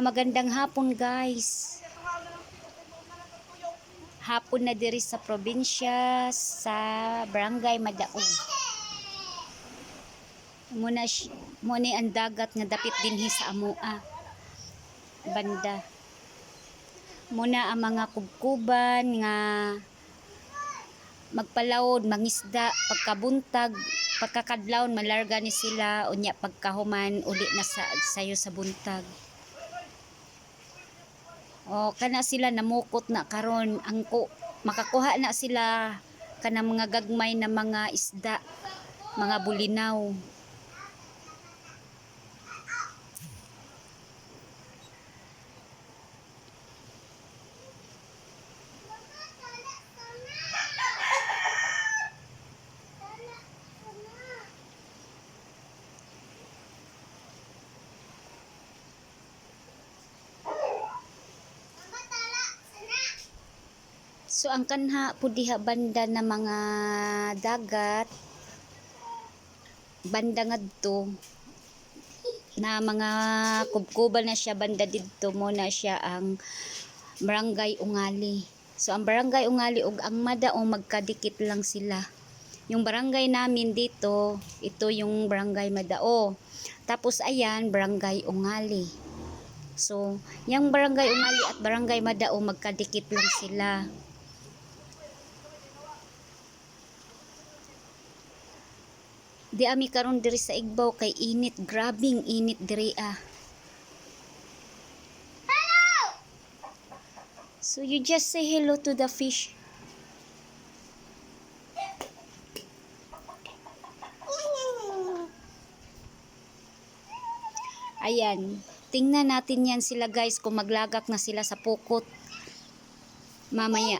Magandang hapon guys. Hapon na diri sa probinsya sa Barangay Madaog. Muna ang dagat nga dapit dinhi sa amoa. Banda. Muna ang mga kubkuban nga magpalawod, mangisda, pagkabuntag, pagkakadlawon malarga ni sila unya pagkahuman uli na sayo sa buntag. O kana sila namukot na karon angko makakuha na sila kana mga gagmay na mga isda, mga bulinaw. So ang kanha po diha banda na mga dagat, banda ngadto na mga kubkuban na siya banda didto mo na siya ang Barangay Ungali. So ang Barangay Ungali ug ang Madaog magkadikit lang sila. Yung barangay namin dito, ito yung Barangay Madaog. Tapos ayan, Barangay Ungali. So, yung Barangay Ungali at Barangay Madaog magkadikit lang sila. Di ami karon diri sa Igbaw kay init, grabing init diri ah. Hello! So you just say hello to the fish. Ayan, tingnan natin yan sila guys kung maglagak na sila sa pukot mamaya.